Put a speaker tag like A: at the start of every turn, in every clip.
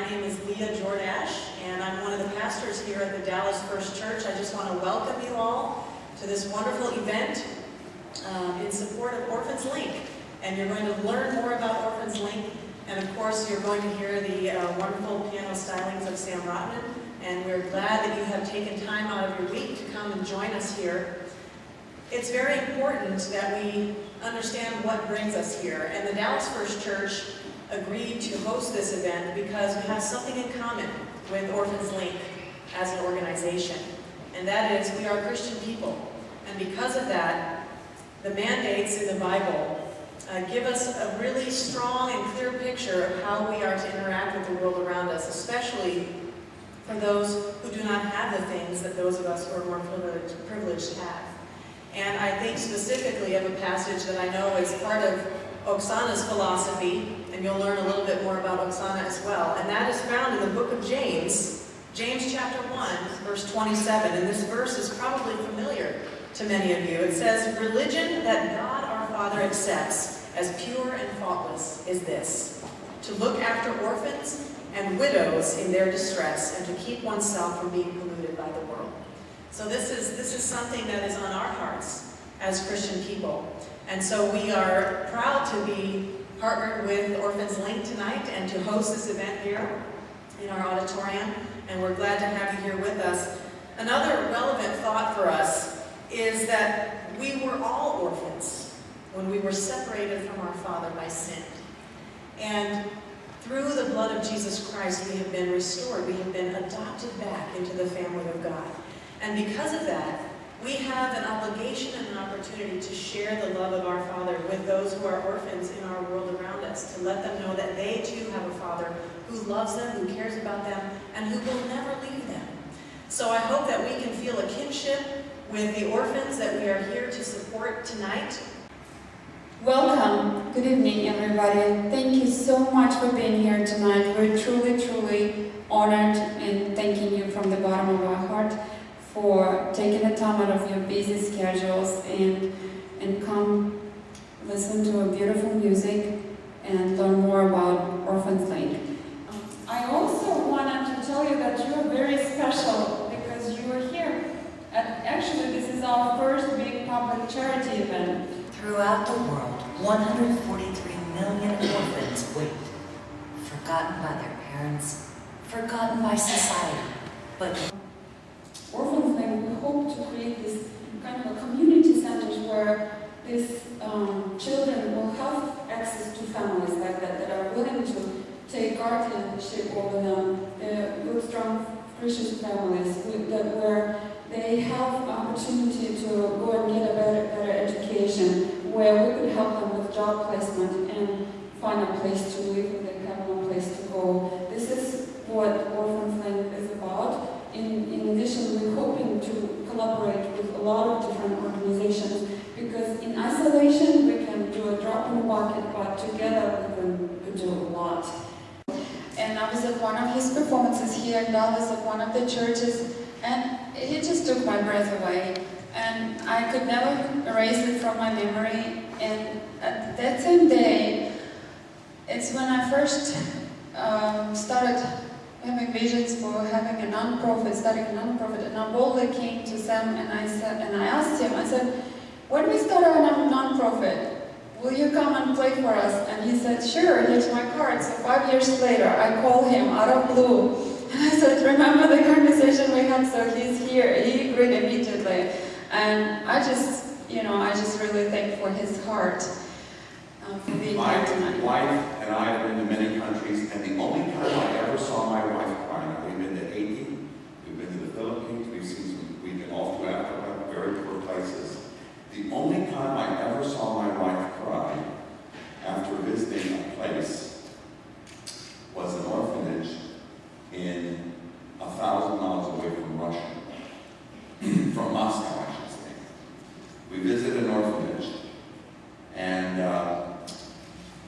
A: My name is Leah Jordash, and I'm one of the pastors here at the Dallas First Church. I just want to welcome you all to this wonderful event in support of OrphansLink. And you're going to learn more about OrphansLink, and of course you're going to hear the wonderful piano stylings of Sam Rotman, and we're glad that you have taken time out of your week to come and join us here. It's very important that we understand what brings us here, and the Dallas First Church agreed to host this event because we have something in common with OrphansLink as an organization, and that is we are Christian people. And because of that, the mandates in the Bible give us a really strong and clear picture of how we are to interact with the world around us, especially for those who do not have the things that those of us who are more privileged have. And I think specifically of a passage that I know is part of Oksana's philosophy, and you'll learn a little bit more about Oksana as well, and that is found in the book of James, James chapter 1, verse 27, and this verse is probably familiar to many of you. It says, "Religion that God our Father accepts as pure and faultless is this, to look after orphans and widows in their distress, and to keep oneself from being polluted by the world." So this is something that is on our hearts as Christian people. And so we are proud to be partnered with OrphansLink tonight and to host this event here in our auditorium, and we're glad to have you here with us. Another relevant thought for us is that we were all orphans when we were separated from our Father by sin. And through the blood of Jesus Christ, we have been restored. We have been adopted back into the family of God. And because of that, we have an obligation and an opportunity to share the love of our Father with those who are orphans in our world around us, to let them know that they too have a Father who loves them, who cares about them, and who will never leave them. So I hope that we can feel a kinship with the orphans that we are here to support tonight.
B: Welcome. Good evening, everybody. Thank you so much for being here tonight. We're truly, truly honored and thanking you from the bottom of our heart for taking the time out of your busy schedules and come listen to a beautiful music and learn more about OrphansLink. I also wanted to tell you that you are very special because you are here. And actually, this is our first big public charity event.
C: Throughout the world, 143 million orphans wait, forgotten by their parents, forgotten by society, but
B: OrphansLink, we hope to create this kind of a community centers where these children will have access to families like that are willing to take guardianship over them, good, strong Christian families where they have opportunity to go and get a better education, where we could help them with job placement and find a place to live if they have no place to go. This is what OrphansLink is about. In addition, we're hoping to collaborate with a lot of different organizations because in isolation we can do a drop in the bucket, but together we can do a lot. And I was at one of his performances here in Dallas at one of the churches, and it just took my breath away. And I could never erase it from my memory. And at that same day, it's when I first started having visions for having a non-profit, starting a non-profit, and I boldly came to Sam and I asked him, I said, when we start our non-profit, will you come and play for us? And he said, sure, here's my card. So 5 years later, I called him out of blue, and I said, remember the conversation we had? So he's here. He agreed immediately, and I just really thank for his heart for being here tonight.
D: My wife and I have been to many countries, and the only time I ever saw my wife cry, we've been to Haiti, we've been to the Philippines, we've been all through Africa, very poor places. The only time I ever saw my wife cry after visiting a place was an orphanage in 1,000 miles away from Russia, from Moscow, I should say. We visited an orphanage, and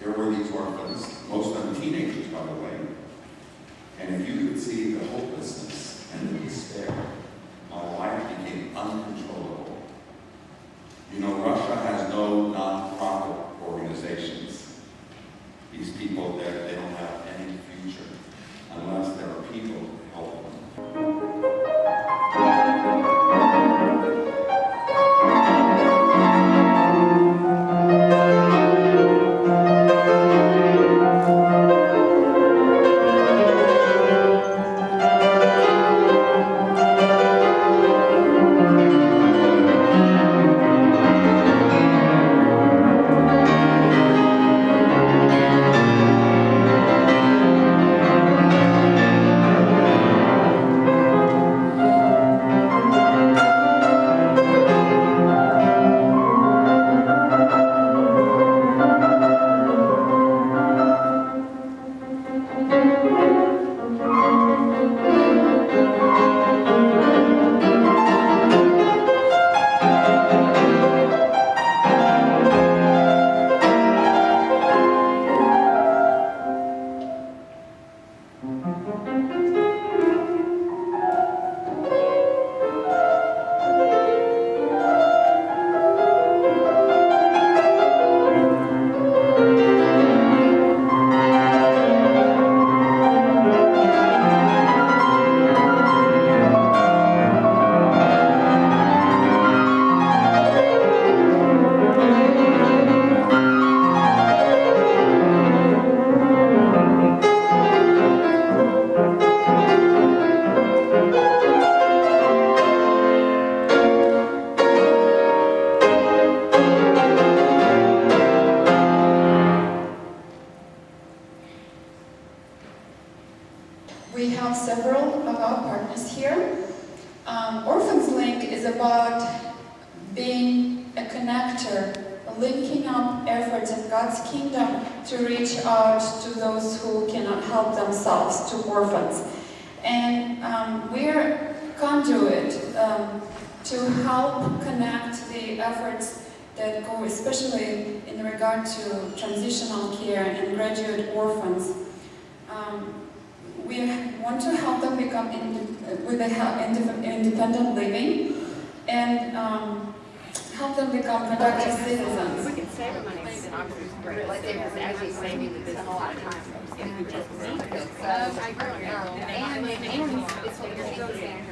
D: there were these orphans, most of them teenagers, by the way, and if you could see the hopelessness and the despair, my life became uncontrollable. You know, Russia has no non-profit organizations. These people, they don't have any future
B: connector, linking up efforts in God's kingdom to reach out to those who cannot help themselves, to orphans. And we're conduit to help connect the efforts that go especially in regard to transitional care and graduate orphans. We want to help them become independent living and help them become productive citizens.
E: We can save money. Like it was actually saving the business a lot of time. If we just need it. I agree. And it's what you're saying.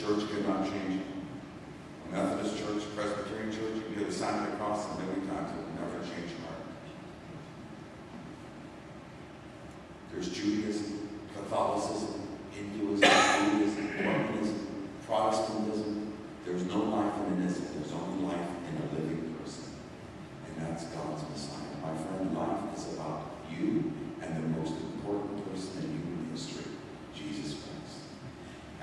D: church cannot change you. A Methodist church, Presbyterian church, you can hear the sign of the cross a million times, it will never change your heart. There's Judaism, Catholicism, Hinduism, Buddhism, Mormonism, Protestantism. There's no life in an ism. There's only life in a living person. And that's God's Messiah. My friend, life is about you and the most important person in human history, Jesus Christ.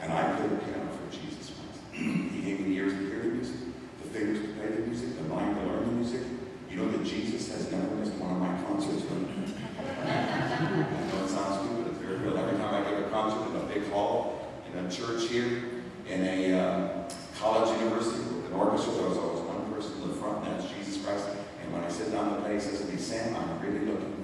D: And I played the piano for Jesus Christ. He gave me the ears to hear the music, the fingers to play the music, the mind to learn the music. You know that Jesus has never missed one of my concerts with me. I know it sounds stupid, it's very real. Every time I give a concert in a big hall, in a church here, in a college university with an orchestra, there was always one person in the front, and that's Jesus Christ. And when I sit down to play, he says to me, Sam, I'm really looking